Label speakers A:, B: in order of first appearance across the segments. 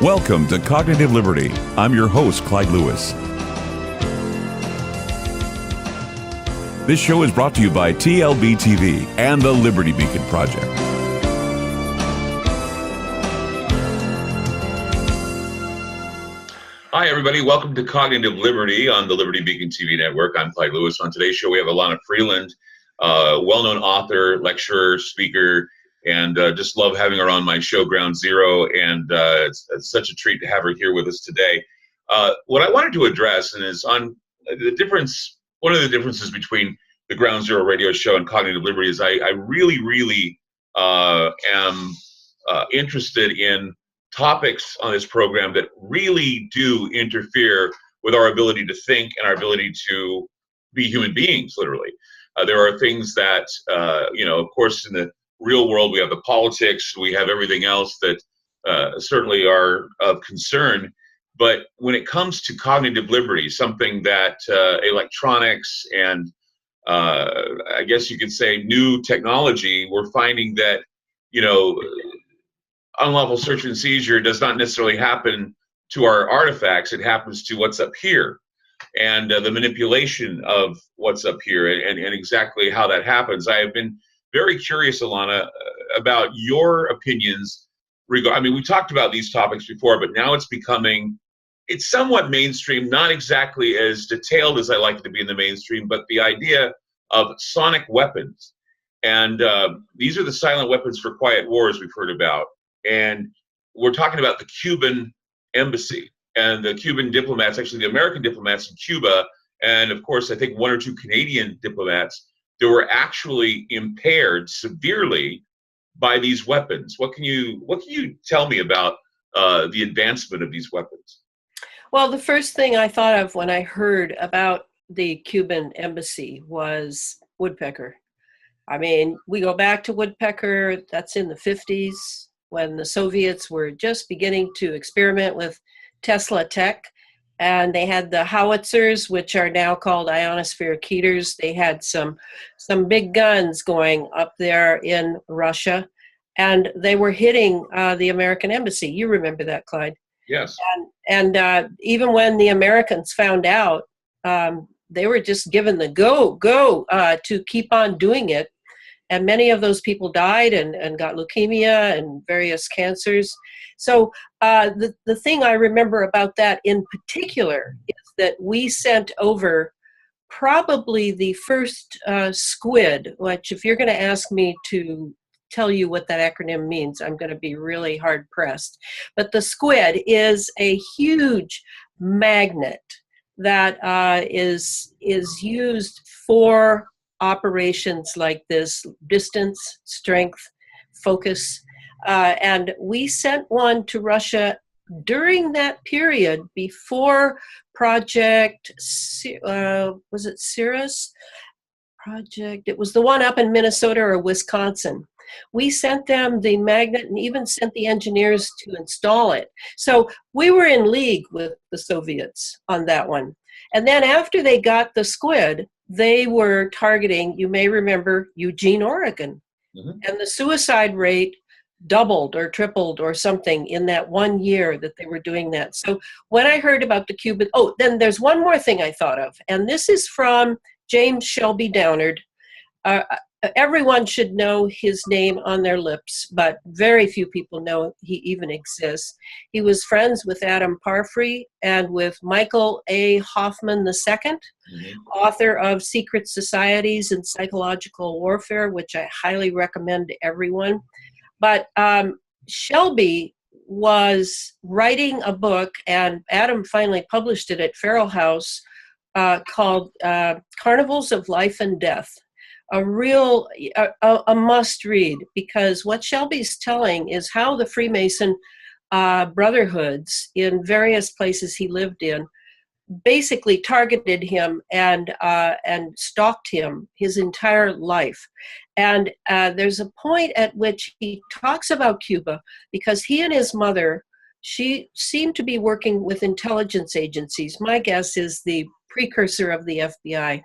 A: Welcome to Cognitive Liberty. I'm your host, Clyde Lewis. This show is brought to you by TLBTV and the Liberty Beacon Project.
B: Hi, everybody. Welcome to Cognitive Liberty on the Liberty Beacon TV network. I'm Clyde Lewis. On today's show, we have Elana Freeland, well-known author, lecturer, speaker, and just love having her on my show, Ground Zero, and it's such a treat to have her here with us today. What I wanted to address and is on the difference, one of the differences between the Ground Zero radio show and Cognitive Liberty is I really am interested in topics on this program that really do interfere with our ability to think and our ability to be human beings, literally. There are things that, of course, in the real world, we have the politics, we have everything else that certainly are of concern. But when it comes to cognitive liberty, something that electronics and I guess you could say new technology, we're finding that, unlawful search and seizure does not necessarily happen to our artifacts. It happens to what's up here and the manipulation of what's up here and exactly how that happens. I have been very curious, Elana, about your opinions. We talked about these topics before, but now it's somewhat mainstream, not exactly as detailed as I like it to be in the mainstream, but the idea of sonic weapons. And these are the silent weapons for quiet wars we've heard about. And we're talking about the Cuban embassy and the Cuban diplomats, actually the American diplomats in Cuba, and of course, I think one or two Canadian diplomats that were actually impaired severely by these weapons. What can you tell me about the advancement of these weapons?
C: Well, the first thing I thought of when I heard about the Cuban embassy was woodpecker. I mean, we go back to woodpecker, that's in the 50s when the Soviets were just beginning to experiment with Tesla tech. And they had the howitzers, which are now called ionospheric heaters. They had some big guns going up there in Russia, and they were hitting the American embassy. You remember that, Clyde?
B: Yes.
C: And even when the Americans found out, they were just given the go to keep on doing it. And many of those people died and got leukemia and various cancers. So the thing I remember about that in particular is that we sent over probably the first squid, which if you're going to ask me to tell you what that acronym means, I'm going to be really hard pressed. But the squid is a huge magnet that is used for operations like this: distance, strength, focus. And we sent one to Russia during that period before Project, was it Cirrus? It was the one up in Minnesota or Wisconsin. We sent them the magnet and even sent the engineers to install it. So we were in league with the Soviets on that one. And then after they got the squid, they were targeting, you may remember, Eugene, Oregon. Mm-hmm. And the suicide rate doubled or tripled or something in that 1 year that they were doing that. So when I heard about the Cuban, then there's one more thing I thought of. And this is from James Shelby Downard. Everyone should know his name on their lips, but very few people know he even exists. He was friends with Adam Parfrey and with Michael A. Hoffman II, mm-hmm. author of Secret Societies and Psychological Warfare, which I highly recommend to everyone. But Shelby was writing a book, and Adam finally published it at Feral House, called Carnivals of Life and Death. A must read, because what Shelby's telling is how the Freemason brotherhoods in various places he lived in basically targeted him and stalked him his entire life. And there's a point at which he talks about Cuba, because he and his mother, she seemed to be working with intelligence agencies. My guess is the precursor of the FBI.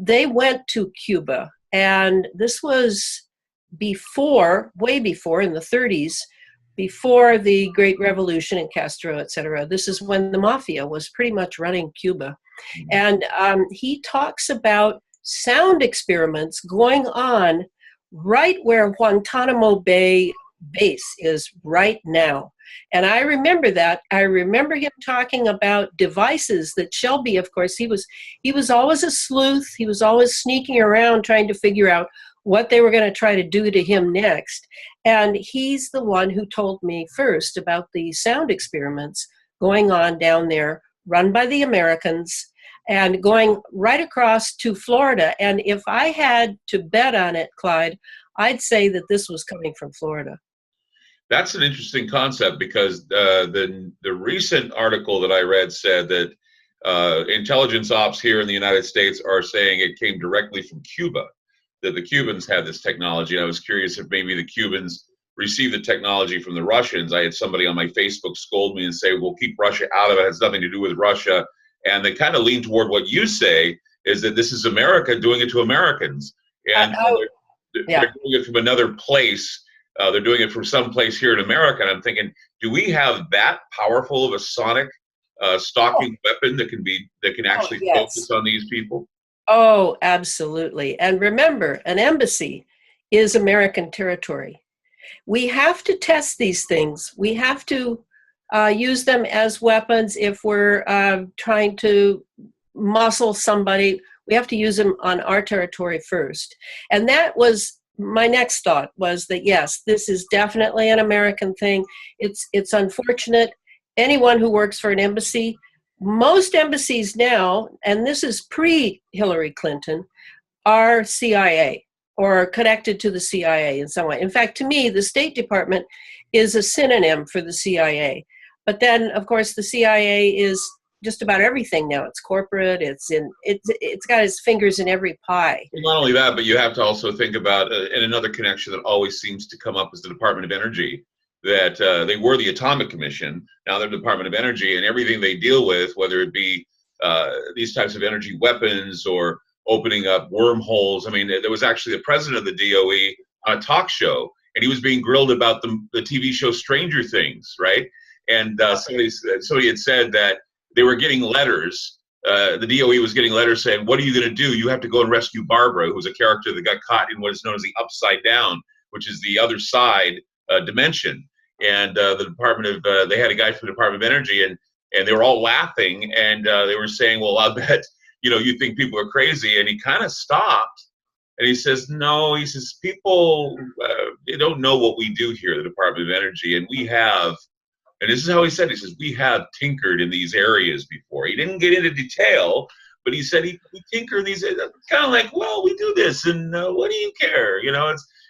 C: They went to Cuba, and this was way before in the 30s, before the Great Revolution and Castro, et cetera. This is when the mafia was pretty much running Cuba. And he talks about sound experiments going on right where Guantanamo Bay base is right now. And I remember that. I remember him talking about devices that Shelby, of course, he was always a sleuth. He was always sneaking around trying to figure out what they were going to try to do to him next. And he's the one who told me first about the sound experiments going on down there, run by the Americans, and going right across to Florida. And if I had to bet on it, Clyde, I'd say that this was coming from Florida.
B: That's an interesting concept, because the recent article that I read said that intelligence ops here in the United States are saying it came directly from Cuba, that the Cubans had this technology. And I was curious if maybe the Cubans received the technology from the Russians. I had somebody on my Facebook scold me and say, we'll keep Russia out of it. It has nothing to do with Russia. And they kind of lean toward what you say, is that this is America doing it to Americans. And they're doing it from another place. They're doing it from someplace here in America. And I'm thinking, do we have that powerful of a sonic stalking weapon that can actually focus on these people?
C: Oh, absolutely. And remember, an embassy is American territory. We have to test these things. We have to use them as weapons. If we're trying to muscle somebody, we have to use them on our territory first. And that was my next thought, was that, yes, this is definitely an American thing. It's unfortunate. Anyone who works for an embassy, most embassies now, and this is pre-Hillary Clinton, are CIA or connected to the CIA in some way. In fact, to me, the State Department is a synonym for the CIA. But then, of course, the CIA is just about everything now. It's corporate. It's got its fingers in every pie.
B: Well, not only that, but you have to also think about, and another connection that always seems to come up is the Department of Energy. That they were the Atomic Commission, now they're the Department of Energy, and everything they deal with, whether it be these types of energy weapons or opening up wormholes. I mean, there was actually the president of the DOE on a talk show, and he was being grilled about the TV show Stranger Things, right? And somebody had said that they were getting letters. The DOE was getting letters saying, what are you going to do? You have to go and rescue Barbara, who was a character that got caught in what is known as the upside down, which is the other side dimension. And the Department of, they had a guy from the Department of Energy, and they were all laughing, and they were saying, well, I bet, you think people are crazy. And he kind of stopped, and he says, no, he says, people, they don't know what we do here at the Department of Energy, and we have, and this is how he said, he says, we have tinkered in these areas before. He didn't get into detail, but he said we tinker in these, kind of like, well, we do this, and what do you care?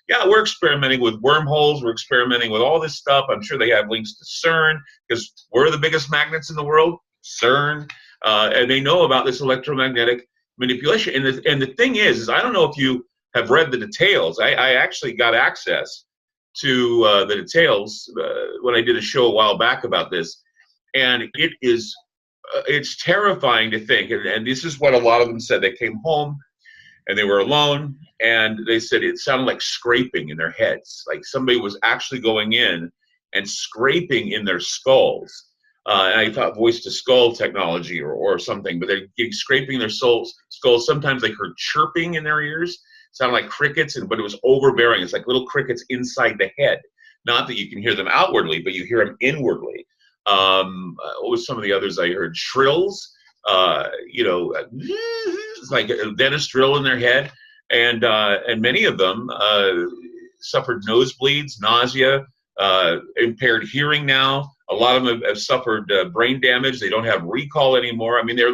B: Yeah, we're experimenting with wormholes. We're experimenting with all this stuff. I'm sure they have links to CERN, because we're the biggest magnets in the world, CERN, and they know about this electromagnetic manipulation. And the thing is I don't know if you have read the details. I actually got access to the details when I did a show a while back about this, and it's terrifying to think. And this is what a lot of them said. They came home and they were alone, and they said it sounded like scraping in their heads, like somebody was actually going in and scraping in their skulls. And I thought voice-to-skull technology or something, but they're getting scraping their skulls. Sometimes they heard chirping in their ears, sounded like crickets, but it was overbearing. It's like little crickets inside the head. Not that you can hear them outwardly, but you hear them inwardly. What was some of the others I heard? Shrills. It's like a dentist drill in their head, and many of them suffered nosebleeds, nausea, impaired hearing now. A lot of them have suffered brain damage. They don't have recall anymore. I mean, they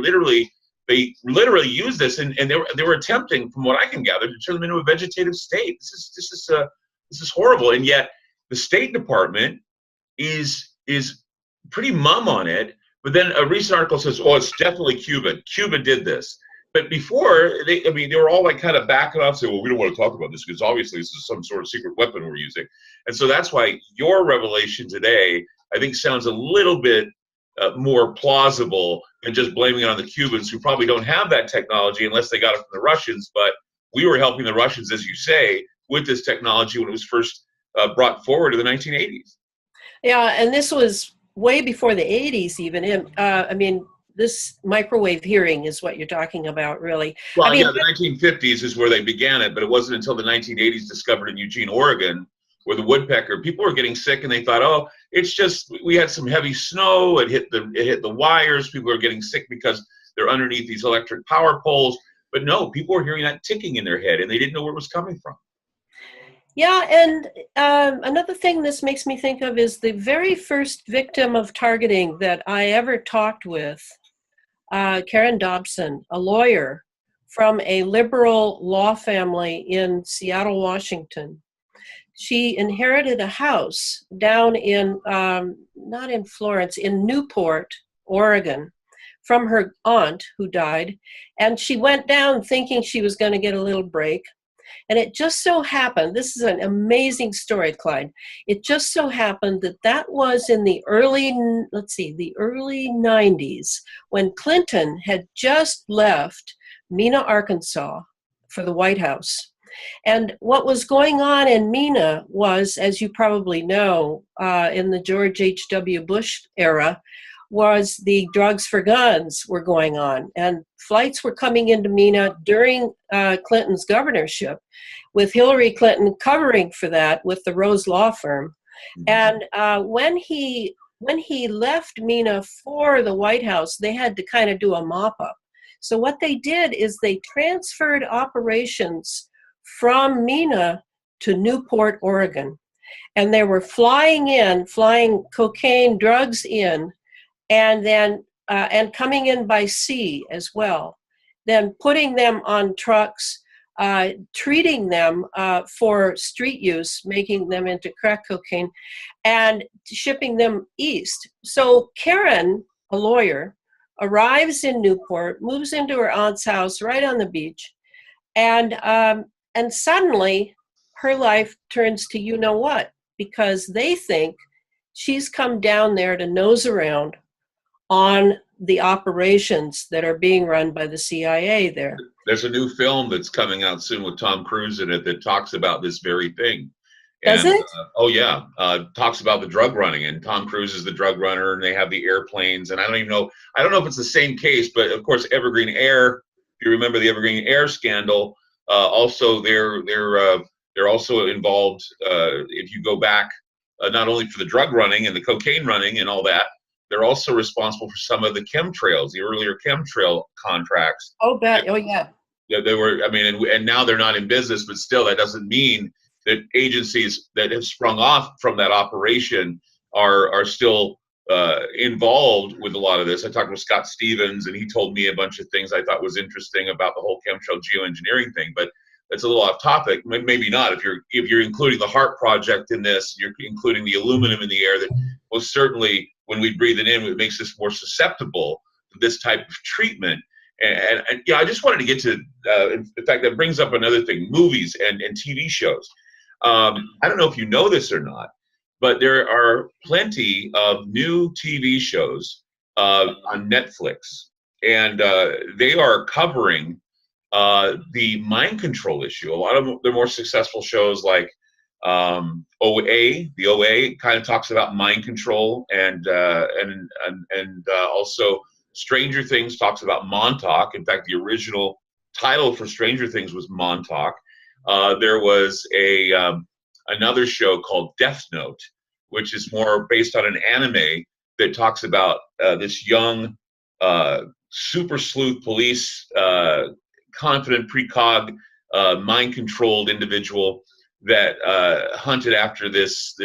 B: literally use this, and they were attempting, from what I can gather, to turn them into a vegetative state. This is horrible, and yet the State Department is pretty mum on it. But then a recent article says, oh, it's definitely Cuba. Cuba did this. But before, they were all like kind of backing off, saying, well, we don't want to talk about this because obviously this is some sort of secret weapon we're using. And so that's why your revelation today, I think, sounds a little bit more plausible than just blaming it on the Cubans, who probably don't have that technology unless they got it from the Russians. But we were helping the Russians, as you say, with this technology when it was first brought forward in the 1980s.
C: Yeah, and this was way before the 80s even. I mean, this microwave hearing is what you're talking about, really. I
B: Well,
C: mean,
B: yeah, the 1950s is where they began it, but it wasn't until the 1980s discovered in Eugene, Oregon, where the woodpecker, people were getting sick and they thought, oh, it's just, we had some heavy snow, it hit the wires, people are getting sick because they're underneath these electric power poles. But no, people were hearing that ticking in their head and they didn't know where it was coming from.
C: yeah, and another thing this makes me think of is the very first victim of targeting that I ever talked with, Karen Dobson, a lawyer from a liberal law family in Seattle, Washington. She inherited a house down in, not in Florence, in Newport, Oregon, from her aunt who died. And she went down thinking she was going to get a little break. And it just so happened, this is an amazing story, Clyde. It just so happened that that was in the early 90s, when Clinton had just left Mena, Arkansas for the White House. And what was going on in Mena was, as you probably know, in the George H.W. Bush era, was the drugs for guns were going on. And flights were coming into Mena during Clinton's governorship, with Hillary Clinton covering for that with the Rose Law Firm. And when he left Mena for the White House, they had to kind of do a mop-up. So what they did is they transferred operations from Mena to Newport, Oregon. And they were flying cocaine drugs in, and then and coming in by sea as well, then putting them on trucks, treating them for street use, making them into crack cocaine, and shipping them east. So Karen, a lawyer, arrives in Newport, moves into her aunt's house right on the beach, and suddenly her life turns to you know what, because they think she's come down there to nose around on the operations that are being run by the CIA there.
B: There's a new film that's coming out soon with Tom Cruise in it that talks about this very thing.
C: Does
B: And
C: it?
B: oh yeah, talks about the drug running, and Tom Cruise is the drug runner, and they have the airplanes, and I don't know if it's the same case, but of course Evergreen Air, if you remember the Evergreen Air scandal, also they're also involved. If you go back, not only for the drug running and the cocaine running and all that, they're also responsible for some of the chemtrails, the earlier chemtrail contracts.
C: Oh, bet. Oh, yeah.
B: Yeah, they were. I mean, and now they're not in business, but still, that doesn't mean that agencies that have sprung off from that operation are still involved with a lot of this. I talked with Scott Stevens, and he told me a bunch of things I thought was interesting about the whole chemtrail geoengineering thing. But it's a little off topic. Maybe not. If you're including the HARP project in this, you're including the aluminum in the air. That most certainly, when we breathe it in, it makes us more susceptible to this type of treatment. And yeah, I just wanted to get to, in fact, that brings up another thing, movies and TV shows. I don't know if you know this or not, but there are plenty of new TV shows on Netflix, and they are covering the mind control issue. A lot of the more successful shows like OA, the OA kind of talks about mind control, and also Stranger Things talks about Montauk. In fact, the original title for Stranger Things was Montauk. There was another show called Death Note, which is more based on an anime that talks about this young super sleuth police, confident precog, mind-controlled individual that hunted after this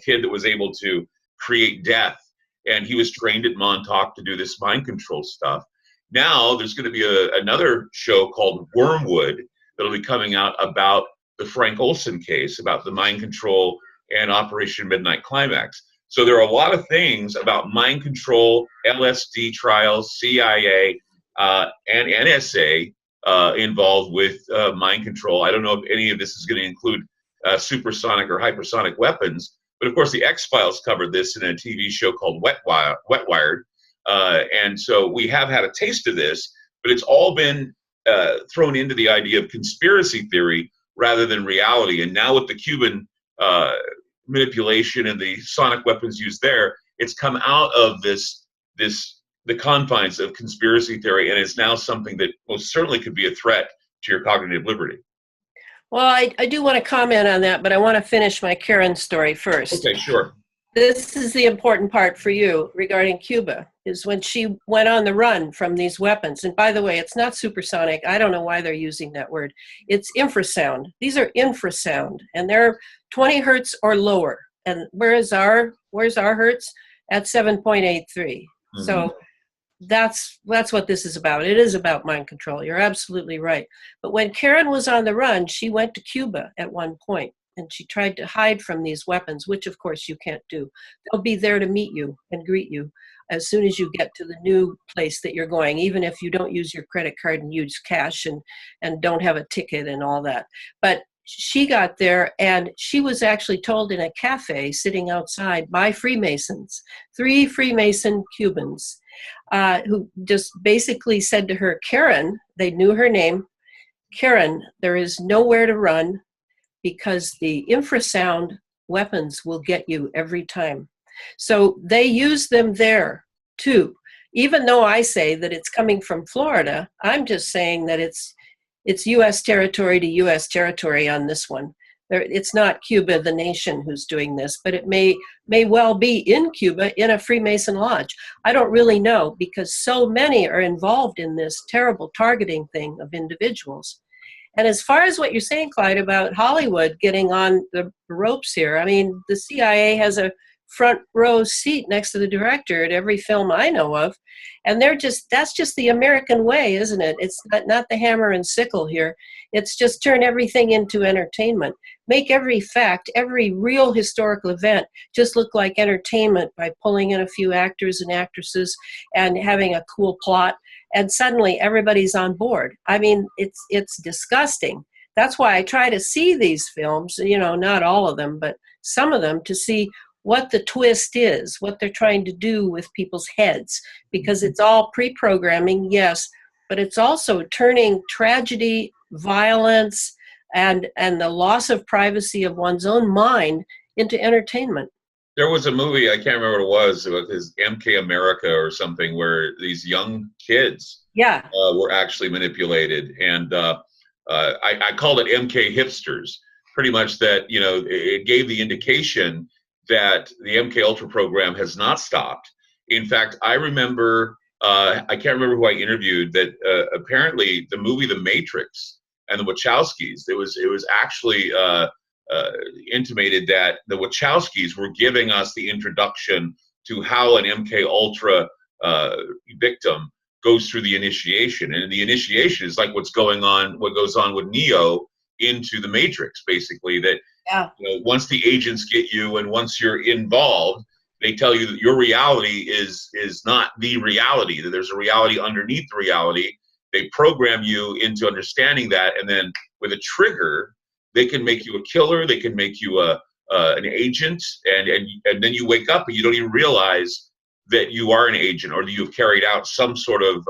B: kid that was able to create death. And he was trained at Montauk to do this mind control stuff. Now there's going to be another show called Wormwood that'll be coming out about the Frank Olson case, about the mind control and Operation Midnight Climax. So there are a lot of things about mind control, LSD trials, CIA, and NSA involved with mind control. I don't know if any of this is going to include supersonic or hypersonic weapons. But of course, the X-Files covered this in a TV show called Wetwired. And so we have had a taste of this, but it's all been thrown into the idea of conspiracy theory rather than reality. And now with the Cuban manipulation and the sonic weapons used there, it's come out of the confines of conspiracy theory, and it's now something that most certainly could be a threat to your cognitive liberty.
C: Well, I do want to comment on that, but I want to finish my Karen story first.
B: Okay, sure.
C: This is the important part for you regarding Cuba, is when she went on the run from these weapons. And by the way, it's not supersonic. I don't know why they're using that word. It's infrasound. These are infrasound, and they're 20 hertz or lower. And where's our hertz? At 7.83. Mm-hmm. So that's what this is about. It is about mind control. You're absolutely right. But when Karen was on the run, she went to Cuba at one point. And she tried to hide from these weapons, which of course you can't do. They'll be there to meet you and greet you as soon as you get to the new place that you're going, even if you don't use your credit card and use cash and don't have a ticket and all that. But she got there, and she was actually told in a cafe sitting outside by Freemasons, 3 Freemason Cubans, who just basically said to her, Karen, they knew her name, Karen, there is nowhere to run, because the infrasound weapons will get you every time. So they use them there too. Even though I say that it's coming from Florida, I'm just saying that it's U.S. territory to U.S. territory on this one. It's not Cuba, the nation, who's doing this, but it may well be in Cuba in a Freemason lodge. I don't really know, because so many are involved in this terrible targeting thing of individuals. And as far as what you're saying, Clyde, about Hollywood getting on the ropes here, I mean, the CIA has a front row seat next to the director at every film I know of. And that's just the American way, isn't it? It's not the hammer and sickle here. It's just turn everything into entertainment. Make every fact, every real historical event just look like entertainment by pulling in a few actors and actresses and having a cool plot. And suddenly everybody's on board. I mean, it's disgusting. That's why I try to see these films, not all of them, but some of them, to see what the twist is, what they're trying to do with people's heads, because it's all pre-programming, yes, but it's also turning tragedy, violence, and the loss of privacy of one's own mind into entertainment.
B: There was a movie, I can't remember what it was his MK America or something, where these young kids were actually manipulated. And I called it MK hipsters, pretty much that, it gave the indication that the MK Ultra program has not stopped. In fact, I remember, I can't remember who I interviewed, that apparently the movie The Matrix and the Wachowskis, it was actually intimated that the Wachowskis were giving us the introduction to how an MK Ultra victim goes through the initiation, and the initiation is like what goes on with Neo into the Matrix, basically. That once the agents get you, and once you're involved, they tell you that your reality is not the reality. That there's a reality underneath the reality. They program you into understanding that, and then with a trigger, they can make you a killer. They can make you an agent, and then you wake up and you don't even realize that you are an agent, or that you've carried out some sort of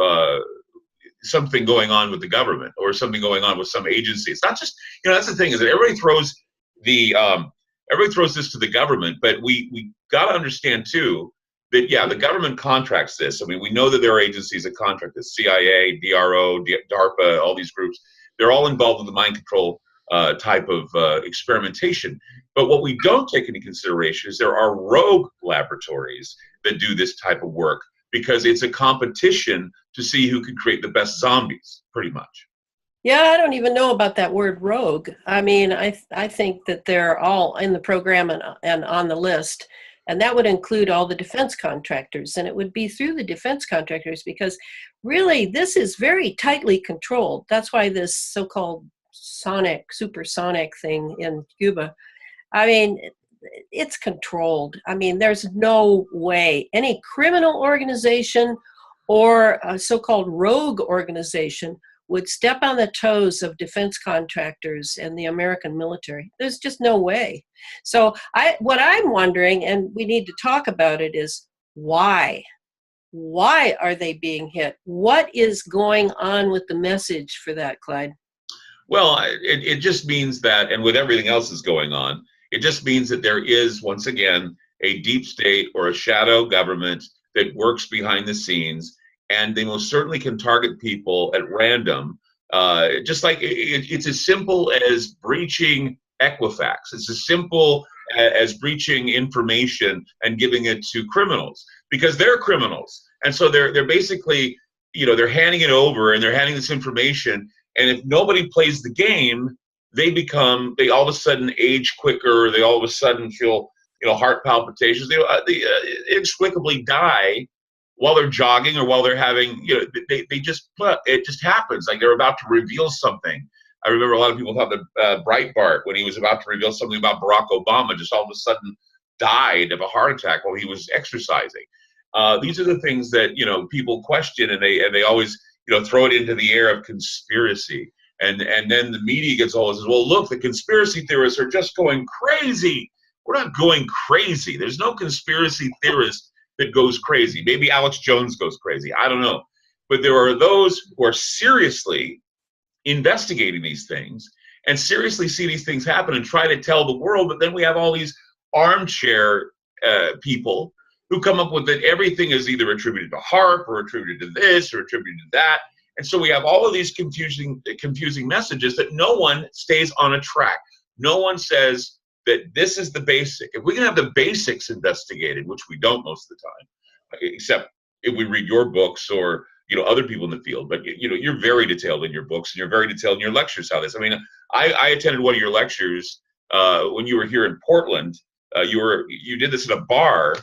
B: something going on with the government, or something going on with some agency. It's not just, that's the thing, is that everybody throws this to the government, but we got to understand too that the government contracts this. I mean, we know that there are agencies that contract this: CIA, DRO, DARPA, all these groups. They're all involved in the mind control type of experimentation. But what we don't take into consideration is there are rogue laboratories that do this type of work, because it's a competition to see who can create the best zombies, pretty much.
C: Yeah, I don't even know about that word rogue. I mean, I think that they're all in the program and on the list. And that would include all the defense contractors. And it would be through the defense contractors, because really this is very tightly controlled. That's why this so-called supersonic thing in Cuba, I mean, it's controlled. I mean, there's no way any criminal organization or a so-called rogue organization would step on the toes of defense contractors and the American military. There's just no way. So what I'm wondering, and we need to talk about it, is why? Why are they being hit? What is going on with the message for that, Clyde?
B: Well, it just means that, and with everything else that's going on, It just means that there is, once again, a deep state or a shadow government that works behind the scenes, and they most certainly can target people at random. Just like it's as simple as breaching Equifax. It's as simple as breaching information and giving it to criminals, because they're criminals. And so they're basically, they're handing it over and they're handing this information. And if nobody plays the game, they all of a sudden age quicker. They all of a sudden feel, heart palpitations. They inexplicably die while they're jogging or while they're having, it just happens. Like they're about to reveal something. I remember a lot of people thought that Breitbart, when he was about to reveal something about Barack Obama, just all of a sudden died of a heart attack while he was exercising. These are the things that, people question, and they always, throw it into the air of conspiracy. And then the media gets all and says, well, look, the conspiracy theorists are just going crazy. We're not going crazy. There's no conspiracy theorist that goes crazy. Maybe Alex Jones goes crazy. I don't know. But there are those who are seriously investigating these things and seriously see these things happen and try to tell the world. But then we have all these armchair people who come up with that everything is either attributed to HAARP or attributed to this or attributed to that. And so we have all of these confusing messages that no one stays on a track. No one says that this is the basic. If we can have the basics investigated, which we don't most of the time, except if we read your books or other people in the field, but you're very detailed in your books and you're very detailed in your lectures. How this? I mean, I attended one of your lectures when you were here in Portland. You did this at a bar,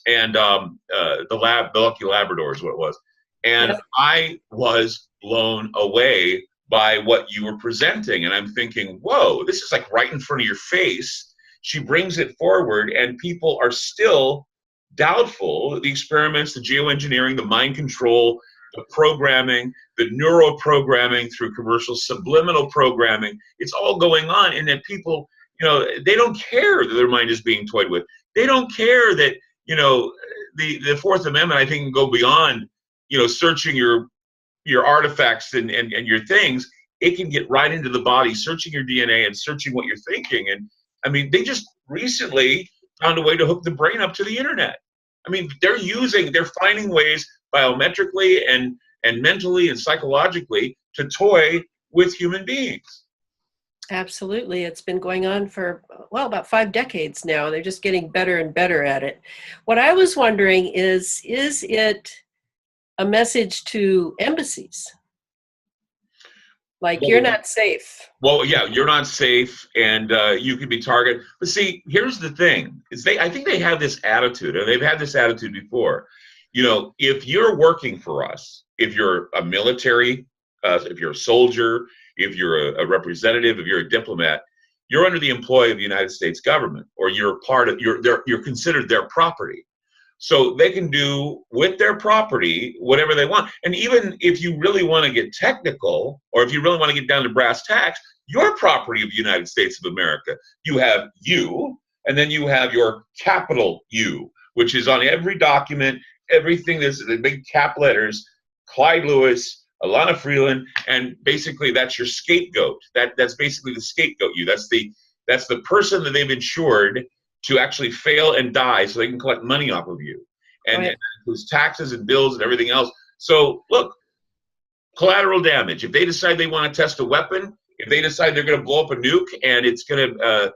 B: and the Lucky Labrador is what it was, and yeah. I was blown away by what you were presenting, and I'm thinking, whoa, this is like right in front of your face. She brings it forward, and people are still doubtful. The experiments, the geoengineering, the mind control, the programming, the neuroprogramming through commercial subliminal programming, it's all going on, and that people, they don't care that their mind is being toyed with. They don't care that, the Fourth Amendment, I think, can go beyond, searching your artifacts and your things. It can get right into the body, searching your DNA and searching what you're thinking. And I mean, they just recently found a way to hook the brain up to the internet. I mean, they're finding ways biometrically and mentally and psychologically to toy with human beings.
C: Absolutely. It's been going on for, about 5 decades now. They're just getting better and better at it. What I was wondering is it a message to embassies? Like, you're not safe.
B: Well, yeah, you're not safe, and you could be targeted. But see, here's the thing: I think they have this attitude, and they've had this attitude before. If you're working for us, if you're a military, if you're a soldier, if you're a representative, if you're a diplomat, you're under the employ of the United States government, or you're you're considered their property. So they can do with their property whatever they want. And even if you really want to get technical, or if you really want to get down to brass tacks, you're property of the United States of America. You have you, and then you have your capital U, which is on every document, everything. There's the big cap letters, Clyde Lewis, Elana Freeland, and basically that's your scapegoat. That's basically the scapegoat you. That's the person that they've insured to actually fail and die so they can collect money off of you. And
C: right.
B: That includes taxes and bills and everything else. So look, collateral damage. If they decide they want to test a weapon, if they decide they're going to blow up a nuke and it's going to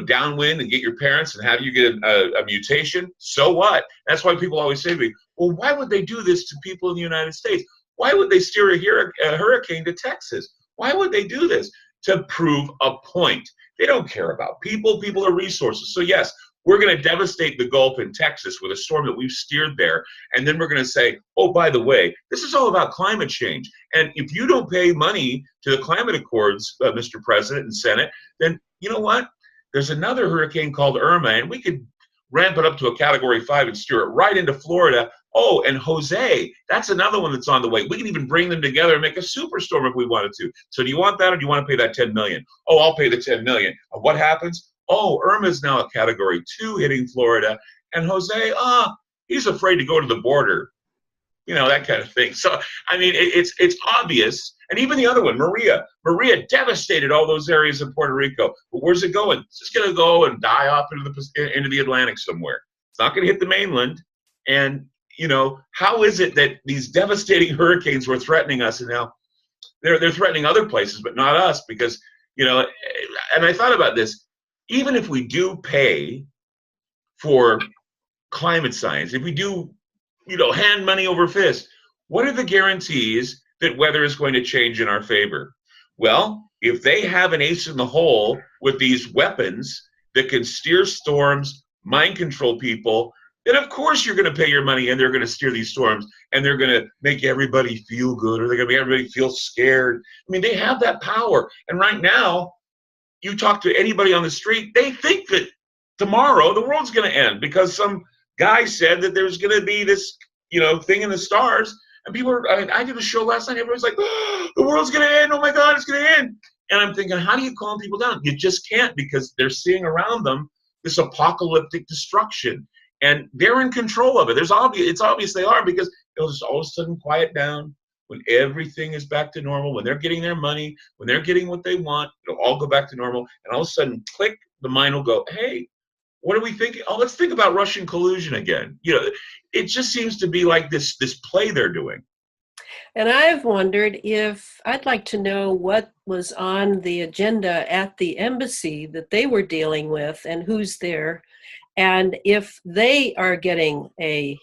B: downwind and get your parents and have you get a mutation, so what? That's why people always say to me, well, why would they do this to people in the United States? Why would they steer a hurricane to Texas? Why would they do this? To prove a point. They don't care about people. People are resources. So yes, we're going to devastate the Gulf in Texas with a storm that we've steered there. And then we're going to say, oh, by the way, this is all about climate change. And if you don't pay money to the climate accords, Mr. President and Senate, then you know what? There's another hurricane called Irma, and we could ramp it up to a Category 5 and steer it right into Florida. Oh, and Jose, that's another one that's on the way. We can even bring them together and make a superstorm if we wanted to. So do you want that, or do you want to pay that $10 million? Oh, I'll pay the $10 million. What happens? Oh, Irma is now a Category 2 hitting Florida. And Jose, he's afraid to go to the border. that kind of thing. So, I mean, it's obvious. And even the other one, Maria devastated all those areas of Puerto Rico. But where's it going? It's just going to go and die off into the Atlantic somewhere. It's not going to hit the mainland. And, how is it that these devastating hurricanes were threatening us, and now they're threatening other places, but not us? Because, and I thought about this, even if we do pay for climate science, if we do, hand money over fist, what are the guarantees that weather is going to change in our favor? Well, if they have an ace in the hole with these weapons that can steer storms, mind control people, then of course you're going to pay your money and they're going to steer these storms and they're going to make everybody feel good, or they're going to make everybody feel scared. I mean, they have that power. And right now, you talk to anybody on the street, they think that tomorrow the world's going to end because some guy said that there's going to be this, thing in the stars. And people are, I did a show last night, everyone's like, oh, the world's going to end. Oh my God, it's going to end. And I'm thinking, how do you calm people down? You just can't, because they're seeing around them this apocalyptic destruction. And they're in control of it. It's obvious they are, because it'll just all of a sudden quiet down when everything is back to normal, when they're getting their money, when they're getting what they want, it'll all go back to normal. And all of a sudden, click, the mind will go, hey, what are we thinking? Oh, let's think about Russian collusion again. It just seems to be like this play they're doing.
C: And I've wondered if, I'd like to know what was on the agenda at the embassy that they were dealing with and who's there, and if they are getting a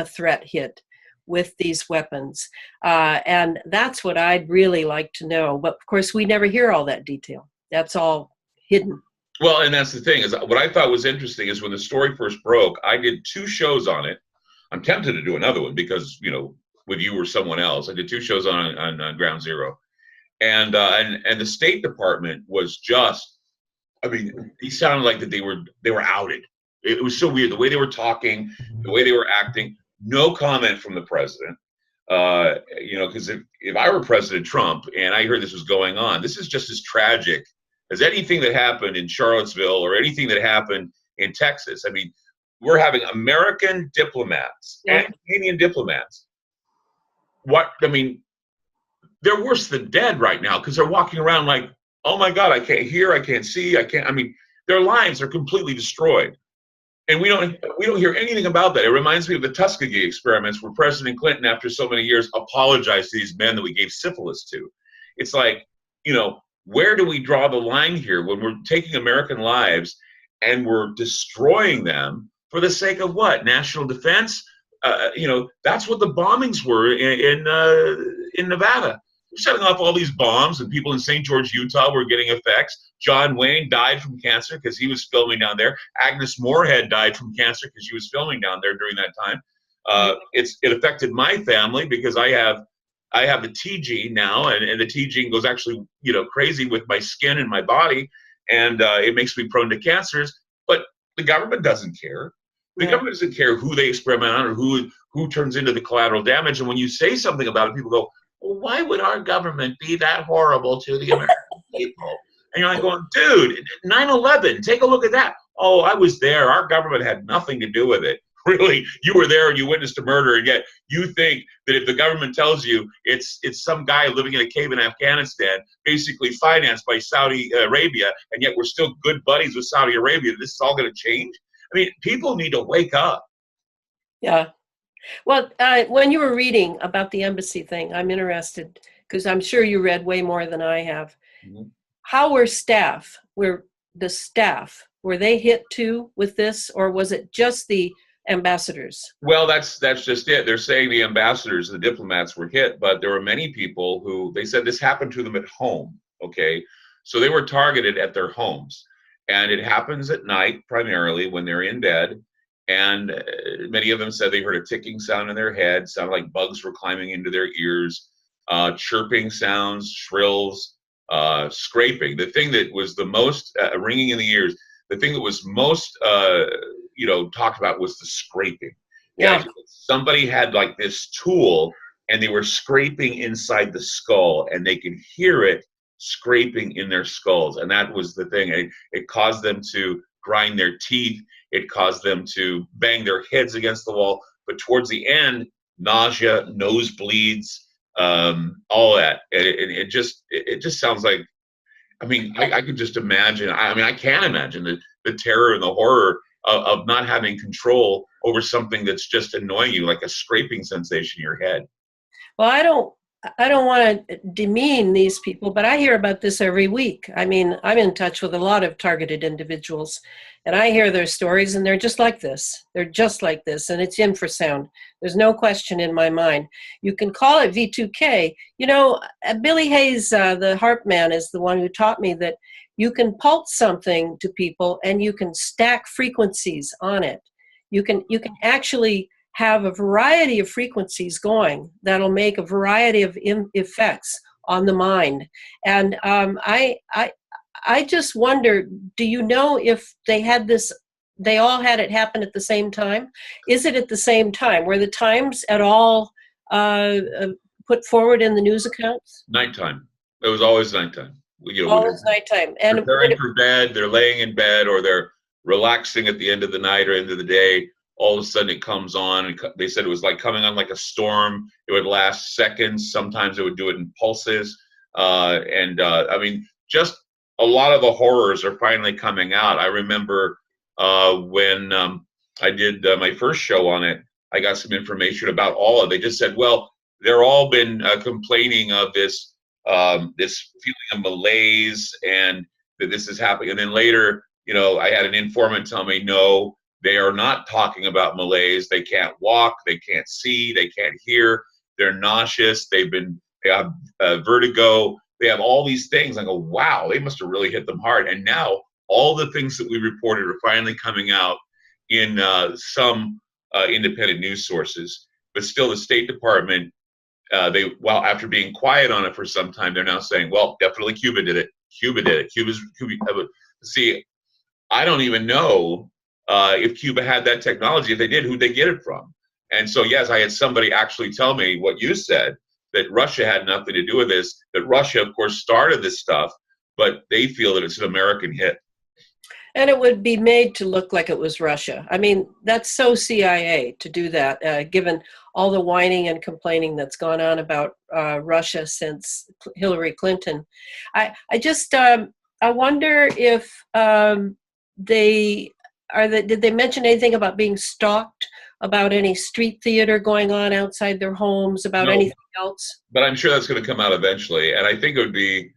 C: threat hit with these weapons. And that's what I'd really like to know. But of course, we never hear all that detail. That's all hidden.
B: Well, and that's the thing, is what I thought was interesting is when the story first broke, I did 2 shows on it. I'm tempted to do another one because, with you or someone else, I did 2 shows on Ground Zero. And the State Department was just, I mean, it sounded like that they were outed. It was so weird, the way they were talking, the way they were acting. No comment from the president. Because if I were President Trump and I heard this was going on, this is just as tragic as anything that happened in Charlottesville or anything that happened in Texas. I mean, we're having American diplomats and Canadian diplomats. They're worse than dead right now, because they're walking around like, oh my God, I can't hear, I can't see, their lives are completely destroyed. And we don't hear anything about that. It reminds me of the Tuskegee experiments, where President Clinton, after so many years, apologized to these men that we gave syphilis to. It's like, where do we draw the line here when we're taking American lives and we're destroying them for the sake of what? National defense? That's what the bombings were in Nevada. We're setting off all these bombs, and people in St. George, Utah were getting effects. John Wayne died from cancer because he was filming down there. Agnes Moorehead died from cancer because she was filming down there during that time. It affected my family because I have the T gene now, and the T gene goes actually, crazy with my skin and my body, and it makes me prone to cancers. But the government doesn't care. The government doesn't care who they experiment on or who turns into the collateral damage. And when you say something about it, people go, well, why would our government be that horrible to the American people? And you're like going, dude, 9/11, take a look at that. Oh, I was there. Our government had nothing to do with it. Really, you were there and you witnessed a murder, and yet you think that if the government tells you it's some guy living in a cave in Afghanistan, basically financed by Saudi Arabia, and yet we're still good buddies with Saudi Arabia, this is all going to change? I mean, people need to wake up.
C: Yeah. Well, when you were reading about the embassy thing, I'm interested, because I'm sure you read way more than I have. Mm-hmm. How were the staff, were they hit too with this, or was it just the ambassadors? Well,
B: that's just it. They're saying the ambassadors, the diplomats were hit, but there were many people who, they said this happened to them at home, okay? So they were targeted at their homes. And it happens at night, primarily, when they're in bed. And many of them said they heard a ticking sound in their head, sounded like bugs were climbing into their ears, chirping sounds, shrills, scraping. The thing that was the most ringing in the ears, the thing that was most talked about was the scraping.
C: Yeah.
B: Somebody had like this tool, and they were scraping inside the skull, and they could hear it scraping in their skulls. And that was the thing. It caused them to grind their teeth. It caused them to bang their heads against the wall. But towards the end, nausea, nosebleeds, all that. And it just sounds like, I mean, I could just imagine. I mean, I can imagine the terror and the horror of not having control over something that's just annoying you, like a scraping sensation in your head.
C: Well, I don't want to demean these people, but I hear about this every week. I mean, I'm in touch with a lot of targeted individuals, and I hear their stories, and they're just like this. They're just like this, and it's infrasound. There's no question in my mind. You can call it V2K. You know, Billy Hayes, the harp man, is the one who taught me that you can pulse something to people, and you can stack frequencies on it. You can actually have a variety of frequencies going that'll make a variety of effects on the mind. And I just wonder, do you know if they had this, they all had it happen at the same time? Is it at the same time? Were the times at all put forward in the news accounts?
B: Nighttime. It was always nighttime.
C: Always nighttime. And
B: preparing for bed, they're laying in bed, or they're relaxing at the end of the night or end of the day. All of a sudden it comes on, and they said it was like coming on like a storm. It would last seconds. Sometimes it would do it in pulses. I mean, just a lot of the horrors are finally coming out. I remember when I did my first show on it, I got some information about all of it. They just said, well, they're all been complaining of this feeling of malaise and that this is happening. And then later, I had an informant tell me, no, they are not talking about malaise. They can't walk, they can't see, they can't hear, they're nauseous, they have vertigo, they have all these things. I go, wow, they must have really hit them hard. And now all the things that we reported are finally coming out in some independent news sources. But still, the State Department, after being quiet on it for some time, they're now saying, well, definitely Cuba did it. Cuba did it. See, I don't even know if Cuba had that technology. If they did, who'd they get it from? And so, yes, I had somebody actually tell me what you said, that Russia had nothing to do with this, that Russia, of course, started this stuff, but they feel that it's an American hit.
C: And it would be made to look like it was Russia. I mean, that's so CIA to do that, given all the whining and complaining that's gone on about Russia since Hillary Clinton. I wonder if did they mention anything about being stalked, about any street theater going on outside their homes, about anything else?
B: But I'm sure that's going to come out eventually. And I think it would be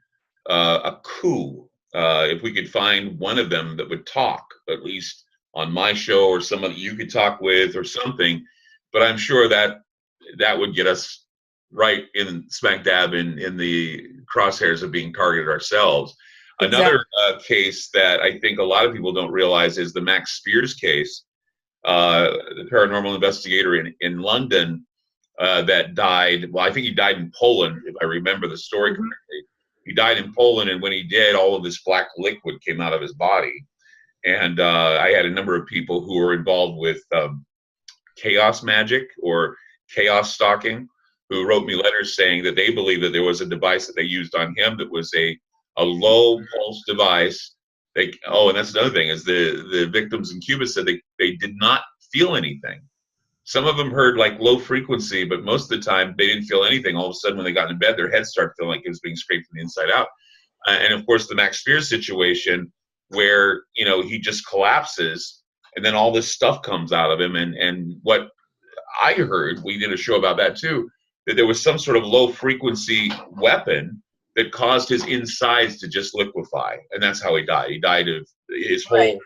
B: a coup if we could find one of them that would talk, at least on my show, or someone that you could talk with or something. But I'm sure that would get us right in smack dab in the crosshairs of being targeted ourselves. Exactly. Another case that I think a lot of people don't realize is the Max Spears case, the paranormal investigator in London that died. Well, I think he died in Poland, if I remember the story correctly. He died in Poland, and when he did, all of this black liquid came out of his body. And I had a number of people who were involved with chaos magic or chaos stalking who wrote me letters saying that they believe that there was a device that they used on him that was a low pulse device. And that's another thing, is the victims in Cuba said they did not feel anything. Some of them heard like low frequency, but most of the time they didn't feel anything. All of a sudden when they got in bed, their heads started feeling like it was being scraped from the inside out. And of course the Max Spears situation where, he just collapses and then all this stuff comes out of him. And what I heard, we did a show about that too, that there was some sort of low frequency weapon that caused his insides to just liquefy. And that's how he died. He died of his whole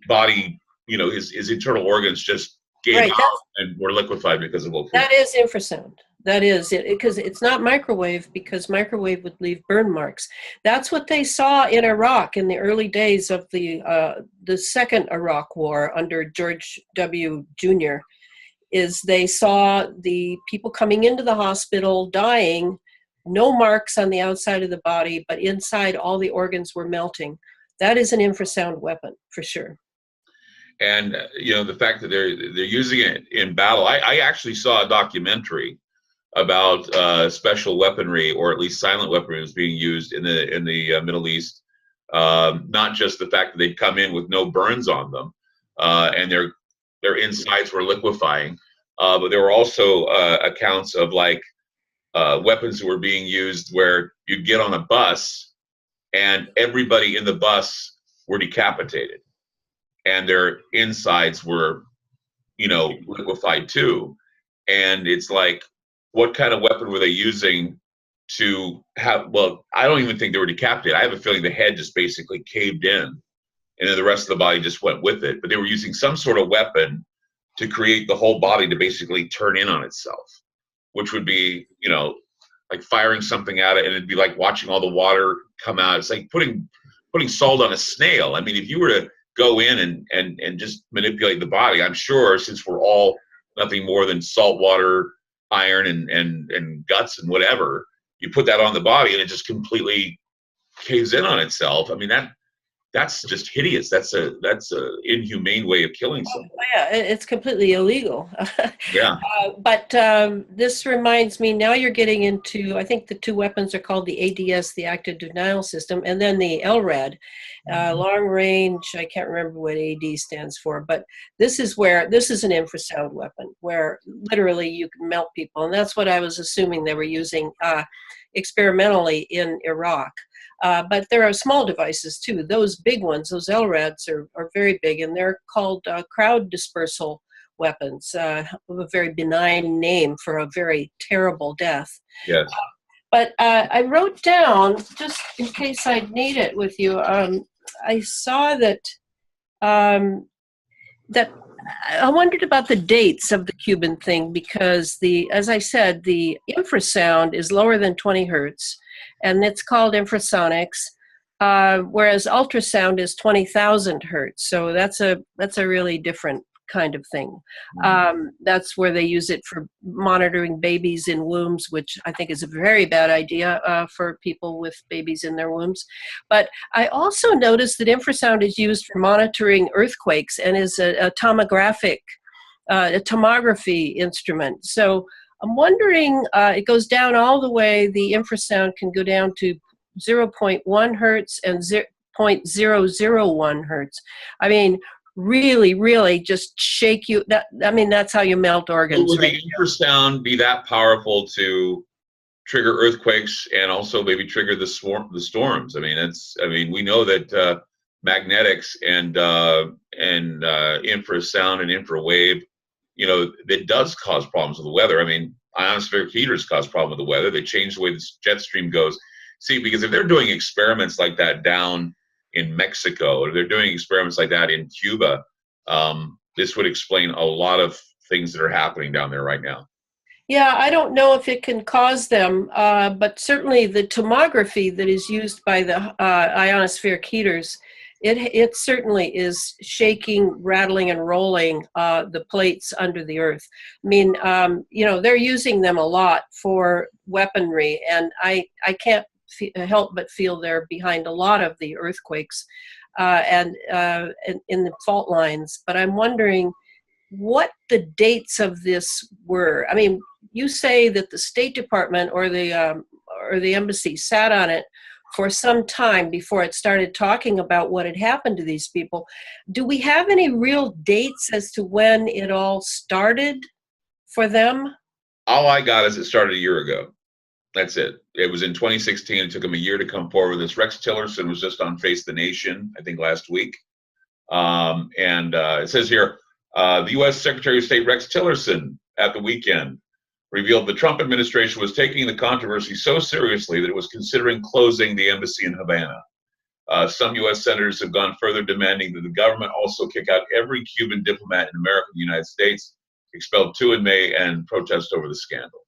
B: body, his internal organs just gave out and were liquefied because of low frequency.
C: That is infrasound. That is it, because it's not microwave, because microwave would leave burn marks. That's what they saw in Iraq in the early days of the second Iraq war under George W. Jr., is they saw the people coming into the hospital dying, no marks on the outside of the body, but inside all the organs were melting. That is an infrasound weapon for sure.
B: And the fact that they're using it in battle. I actually saw a documentary about special weaponry, or at least silent weaponry, was being used in the Middle East. Not just the fact that they'd come in with no burns on them, and their insides were liquefying, but there were also accounts of like weapons that were being used where you'd get on a bus and everybody in the bus were decapitated and their insides were, you know, liquefied too. And it's like, what kind of weapon were they using to have? Well, I don't even think they were decapitated. I have a feeling the head just basically caved in and then the rest of the body just went with it. But they were using some sort of weapon to create the whole body to basically turn in on itself, which would be, you know, like firing something at it, and it'd be like watching all the water come out. It's like putting salt on a snail. I mean, if you were to go in and just manipulate the body, I'm sure, since we're all nothing more than salt water, iron, and guts and whatever, you put that on the body and it just completely caves in on itself. I mean, that's just hideous. That's a inhumane way of killing someone.
C: Yeah, it's completely illegal.
B: Yeah.
C: But this reminds me, now you're getting into, I think the two weapons are called the ADS, the Active Denial System, and then the LRAD, long range, I can't remember what AD stands for, but this is an infrasound weapon where literally you can melt people. And that's what I was assuming they were using experimentally in Iraq. But there are small devices too. Those big ones, those LRADs are very big, and they're called crowd dispersal weapons, a very benign name for a very terrible death.
B: Yes.
C: But I wrote down, just in case I'd need it with you, I saw that that I wondered about the dates of the Cuban thing, because as I said, the infrasound is lower than 20 hertz, and it's called infrasonics, whereas ultrasound is 20,000 hertz. So that's a really different kind of thing. That's where they use it for monitoring babies in wombs, which I think is a very bad idea for people with babies in their wombs. But I also noticed that infrasound is used for monitoring earthquakes and is a tomography instrument. So I'm wondering, it goes down all the way. The infrasound can go down to 0.1 hertz and 0.001 hertz. I mean, really, really just shake you. That's how you melt organs.
B: Would the infrasound be that powerful to trigger earthquakes and also maybe trigger the storms? I mean, we know that magnetics and infrasound and infrawave, you know, it does cause problems with the weather. I mean, ionospheric heaters cause problems with the weather. They change the way the jet stream goes. See, because if they're doing experiments like that down in Mexico, or they're doing experiments like that in Cuba, this would explain a lot of things that are happening down there right now.
C: Yeah, I don't know if it can cause them, but certainly the tomography that is used by the ionospheric heaters, it certainly is shaking, rattling, and rolling the plates under the earth. I mean, you know, they're using them a lot for weaponry, and I can't help but feel they're behind a lot of the earthquakes and in the fault lines. But I'm wondering what the dates of this were. I mean, you say that the State Department or the embassy sat on it for some time before it started talking about what had happened to these people. Do we have any real dates as to when it all started for them?
B: All I got is it started a year ago. That's it. It was in 2016. It took them a year to come forward. This Rex Tillerson was just on Face the Nation, I think, last week. It says here, the U.S. Secretary of State Rex Tillerson at the weekend revealed the Trump administration was taking the controversy so seriously that it was considering closing the embassy in Havana. Some U.S. senators have gone further, demanding that the government also kick out every Cuban diplomat in America and the United States, expelled 2 in May, and protest over the scandal.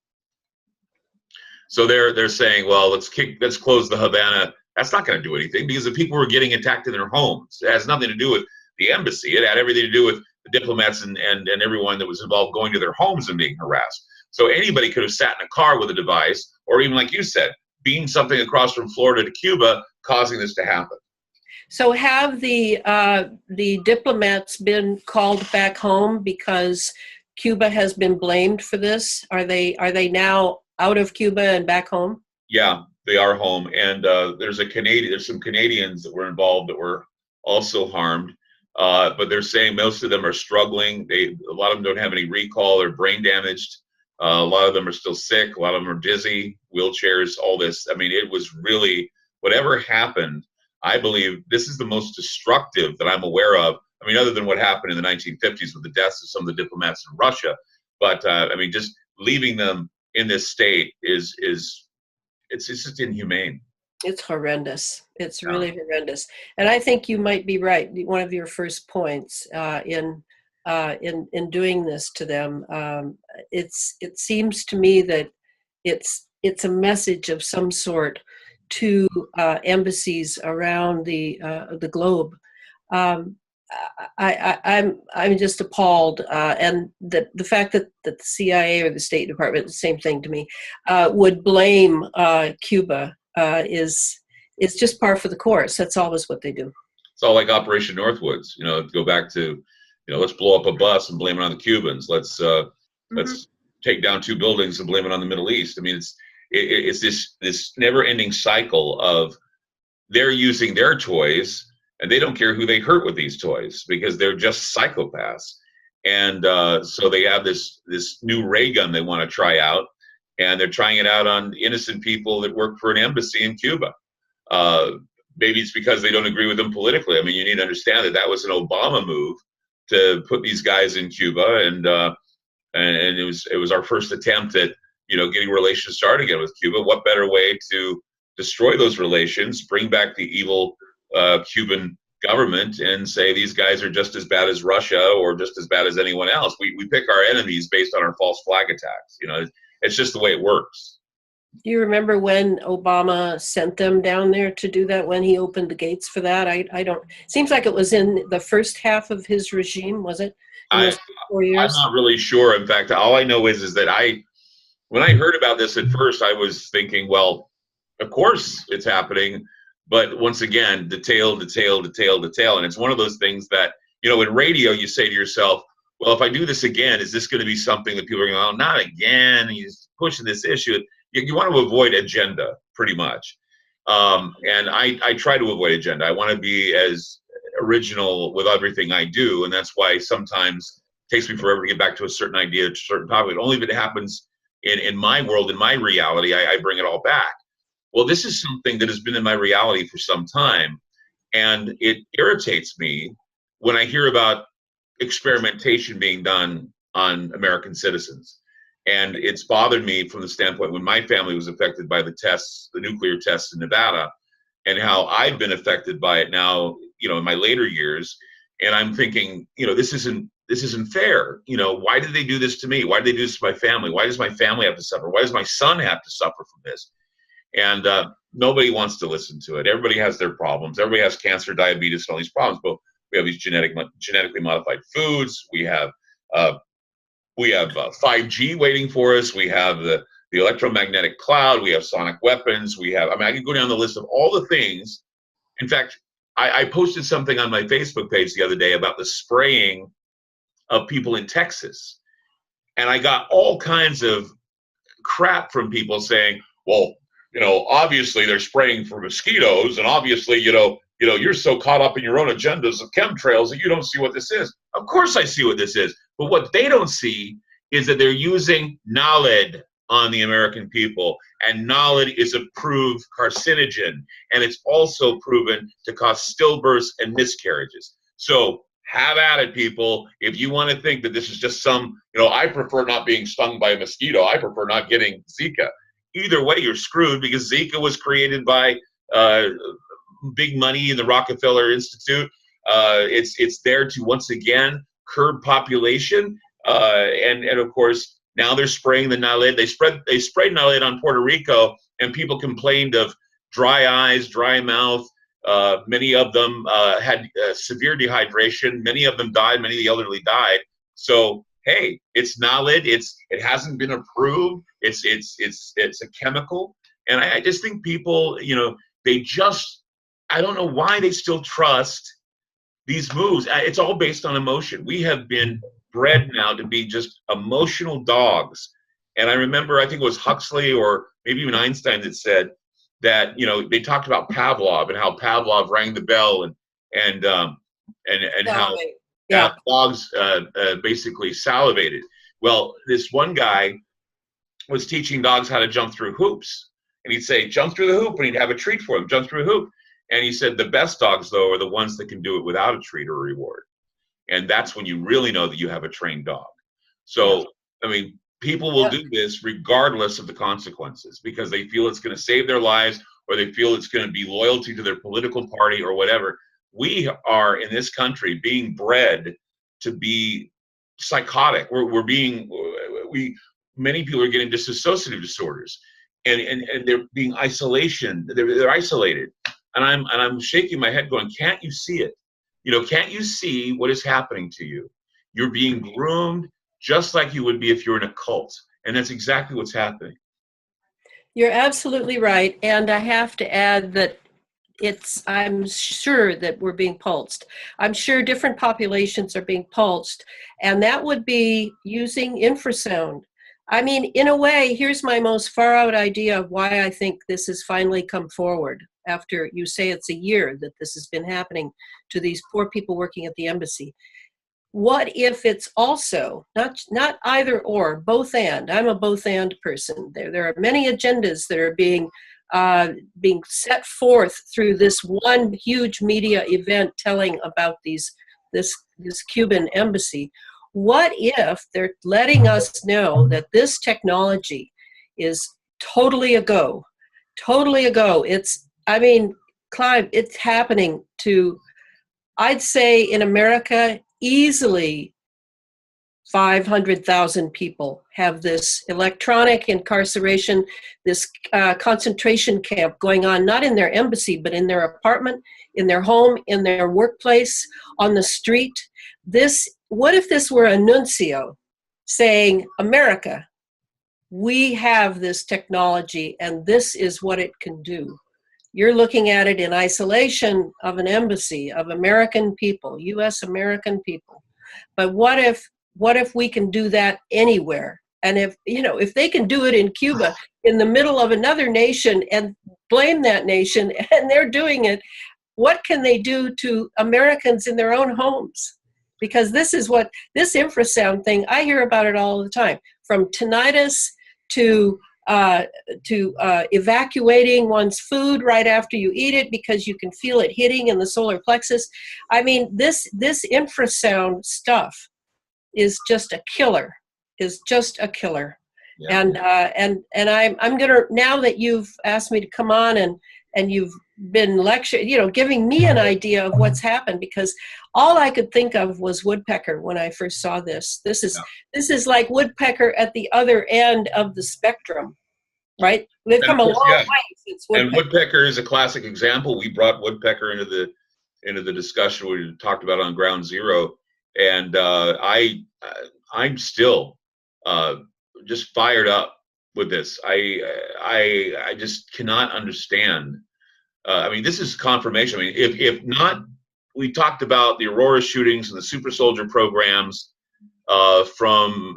B: So they're saying, well, let's close the Havana. That's not going to do anything, because the people were getting attacked in their homes. It has nothing to do with the embassy. It had everything to do with the diplomats and everyone that was involved going to their homes and being harassed. So anybody could have sat in a car with a device, or even, like you said, beamed something across from Florida to Cuba, causing this to happen.
C: So have the diplomats been called back home because Cuba has been blamed for this? Are they now out of Cuba and back home?
B: Yeah, they are home, and there's some Canadians that were involved that were also harmed. but they're saying most of them are struggling. A lot of them don't have any recall. They're brain damaged. A lot of them are still sick. A lot of them are dizzy, wheelchairs, all this. I mean, it was really, whatever happened, I believe this is the most destructive that I'm aware of. I mean, other than what happened in the 1950s with the deaths of some of the diplomats in Russia. But I mean, just leaving them in this state it's just inhumane.
C: It's horrendous. It's really horrendous. And I think you might be right. One of your first points in doing this to them, it seems to me that it's a message of some sort to embassies around the globe. I'm just appalled, and the fact that the CIA or the State Department, the same thing to me, would blame Cuba is just par for the course. That's always what they do.
B: It's all like Operation Northwoods. Go back to, let's blow up a bus and blame it on the Cubans. Let's take down 2 buildings and blame it on the Middle East. I mean, it's this never-ending cycle of they're using their toys. And they don't care who they hurt with these toys because they're just psychopaths. And so they have this new ray gun they want to try out, and they're trying it out on innocent people that work for an embassy in Cuba. Maybe it's because they don't agree with them politically. I mean, you need to understand that was an Obama move to put these guys in Cuba, and it was our first attempt at getting relations started again with Cuba. What better way to destroy those relations, bring back the evil Cuban government, and say these guys are just as bad as Russia or just as bad as anyone else. We pick our enemies based on our false flag attacks. It's just the way it works.
C: Do you remember when Obama sent them down there to do that, when he opened the gates for that? I don't, seems like it was in the first half of his regime, was it?
B: I'm not really sure. In fact, all I know is that when I heard about this at first, I was thinking, well, of course it's happening. But once again, detail. And it's one of those things that, in radio, you say to yourself, well, if I do this again, is this going to be something that people are going, oh, not again, and he's pushing this issue. You want to avoid agenda, pretty much. And I try to avoid agenda. I want to be as original with everything I do. And that's why sometimes it takes me forever to get back to a certain idea, a certain topic. Only if it happens in my world, in my reality, I bring it all back. Well, this is something that has been in my reality for some time, and it irritates me when I hear about experimentation being done on American citizens. And it's bothered me from the standpoint when my family was affected by the nuclear tests in Nevada, and how I've been affected by it now, in my later years. And I'm thinking, this isn't fair. Why did they do this to me? Why did they do this to my family? Why does my family have to suffer? Why does my son have to suffer from this? And nobody wants to listen to it. Everybody has their problems. Everybody has cancer, diabetes, and all these problems. But we have these genetically modified foods. We have 5G waiting for us. We have the electromagnetic cloud. We have sonic weapons. I can go down the list of all the things. In fact, I posted something on my Facebook page the other day about the spraying of people in Texas. And I got all kinds of crap from people saying, well, obviously they're spraying for mosquitoes, and obviously, you're so caught up in your own agendas of chemtrails that you don't see what this is. Of course I see what this is. But what they don't see is that they're using NALED on the American people, and NALED is a proved carcinogen, and it's also proven to cause stillbirths and miscarriages. So have at it, people. If you want to think that this is just I prefer not being stung by a mosquito. I prefer not getting Zika. Either way, you're screwed, because Zika was created by big money in the Rockefeller Institute. It's there to, once again, curb population. And of course, now they're spraying the NALED. They sprayed NALED on Puerto Rico, and people complained of dry eyes, dry mouth. Many of them had severe dehydration. Many of them died. Many of the elderly died. So, hey, it's NALED. It hasn't been approved. It's a chemical, and I just think people, I don't know why they still trust these moves. It's all based on emotion. We have been bred now to be just emotional dogs. And I remember, I think it was Huxley or maybe even Einstein that said that, they talked about Pavlov and how Pavlov rang the bell and and how
C: Salivate. Yeah.
B: dogs basically salivated. Well, this one guy was teaching dogs how to jump through hoops. And he'd say, jump through the hoop, and he'd have a treat for him, jump through a hoop. And he said, the best dogs, though, are the ones that can do it without a treat or a reward. And that's when you really know that you have a trained dog. So, I mean, people will do this regardless of the consequences because they feel it's going to save their lives or they feel it's going to be loyalty to their political party or whatever. We are, in this country, being bred to be psychotic. Many people are getting dissociative disorders. And they're being isolation. They're isolated, and I'm shaking my head, going, "Can't you see it? You know, can't you see what is happening to you? You're being groomed just like you would be if you're in a cult, and that's exactly what's happening."
C: You're absolutely right, and I have to add that I'm sure that we're being pulsed. I'm sure different populations are being pulsed, and that would be using infrasound. I mean, in a way, here's my most far out idea of why I think this has finally come forward after you say it's a year that this has been happening to these poor people working at the embassy. What if it's also not either or, both and? I'm a both and person. There are many agendas that are being set forth through this one huge media event telling about this Cuban embassy. What if they're letting us know that this technology is totally a go? Totally a go. I mean, Clive, it's happening to, I'd say in America, easily 500,000 people have this electronic incarceration, this concentration camp going on, not in their embassy, but in their apartment, in their home, in their workplace, on the street. What if this were a nuncio saying, America, we have this technology and this is what it can do. You're looking at it in isolation of an embassy of American people, US American people. But what if we can do that anywhere? And if they can do it in Cuba, in the middle of another nation and blame that nation and they're doing it, what can they do to Americans in their own homes? Because this infrasound thing, I hear about it all the time, from tinnitus to evacuating one's food right after you eat it because you can feel it hitting in the solar plexus. I mean, this infrasound stuff is just a killer. Yeah. And I'm gonna, now that you've asked me to come on and you've been giving me an idea of what's happened, because all I could think of was woodpecker when I first saw this. This is like woodpecker at the other end of the spectrum, right? They've come a long way since woodpecker.
B: And woodpecker is a classic example. We brought woodpecker into the discussion we talked about on Ground Zero, and I'm still just fired up with this. I just cannot understand. I mean, this is confirmation. I mean, if not, we talked about the Aurora shootings and the super soldier programs from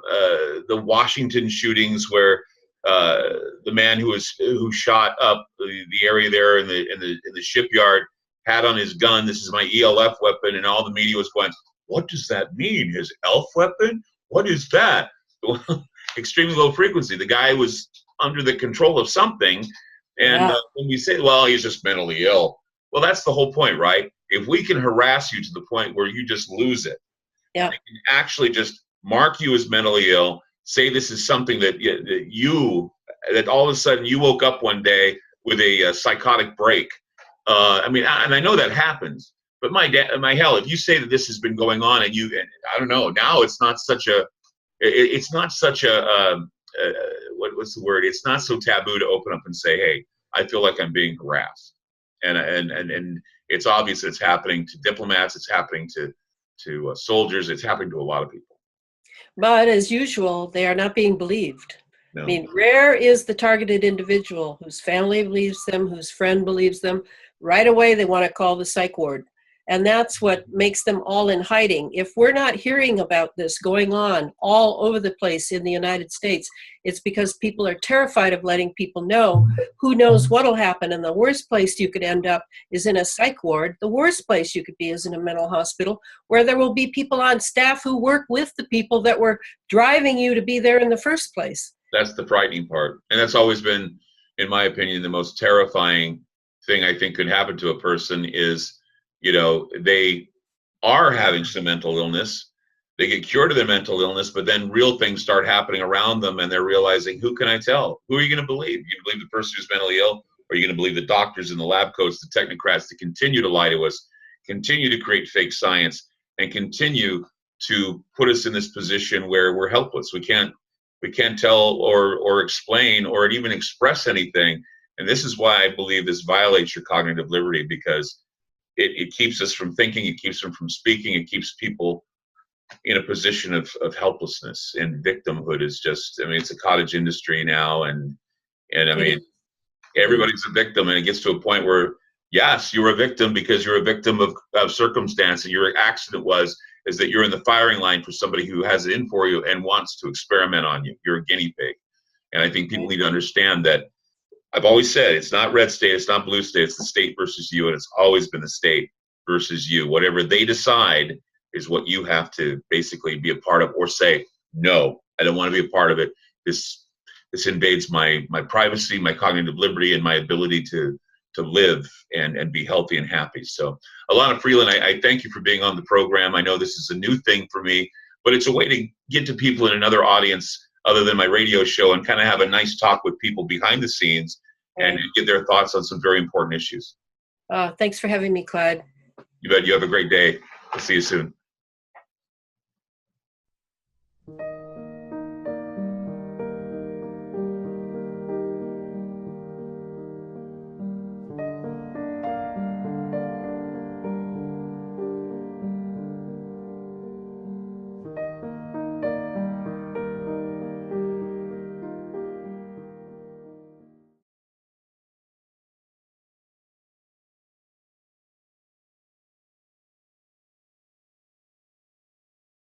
B: the Washington shootings, where the man who shot up the area there in the shipyard had on his gun, "This is my ELF weapon," and all the media was going, "What does that mean? His ELF weapon? What is that?" Extremely low frequency. The guy was under the control of something. And when we say, well, he's just mentally ill, well, that's the whole point, right? If we can harass you to the point where you just lose it, they can actually just mark you as mentally ill, say this is something that all of a sudden you woke up one day with a psychotic break. I mean, and I know that happens, but my hell, if you say that this has been going on and I don't know, now it's not such a what's the word? It's not so taboo to open up and say, "Hey, I feel like I'm being harassed," and it's obvious it's happening to diplomats, it's happening to soldiers, it's happening to a lot of people.
C: But as usual, they are not being believed.
B: No.
C: I mean, rare is the targeted individual whose family believes them, whose friend believes them. Right away, they want to call the psych ward. And that's what makes them all in hiding. If we're not hearing about this going on all over the place in the United States, it's because people are terrified of letting people know. Who knows what'll happen? And the worst place you could end up is in a psych ward. The worst place you could be is in a mental hospital, where there will be people on staff who work with the people that were driving you to be there in the first place.
B: That's the frightening part. And that's always been, in my opinion, the most terrifying thing I think could happen to a person is, you know, they are having some mental illness, they get cured of their mental illness, but then real things start happening around them and they're realizing, who can I tell? Who are you going to believe? You believe the person who's mentally ill, or are you going to believe the doctors and the lab coats, the technocrats that continue to lie to us, continue to create fake science, and continue to put us in this position where we're helpless? We can't tell or explain or even express anything. And this is why I believe this violates your cognitive liberty, because it keeps us from thinking, it keeps them from speaking, it keeps people in a position of helplessness. And victimhood is just, I mean, it's a cottage industry now, and I mean, everybody's a victim, and it gets to a point where, yes, you're a victim because you're a victim of circumstance, and your accident is that you're in the firing line for somebody who has it in for you and wants to experiment on you. You're a guinea pig. And I think people need to understand that. I've always said, it's not red state, it's not blue state, it's the state versus you, and it's always been the state versus you. Whatever they decide is what you have to basically be a part of, or say, no, I don't want to be a part of it. This invades my privacy, my cognitive liberty, and my ability to live and be healthy and happy. So, Elana Freeland, I thank you for being on the program. I know this is a new thing for me, but it's a way to get to people in another audience other than my radio show, and kind of have a nice talk with people behind the scenes and get their thoughts on some very important issues.
C: Thanks for having me, Clyde.
B: You bet. You have a great day. I'll see you soon.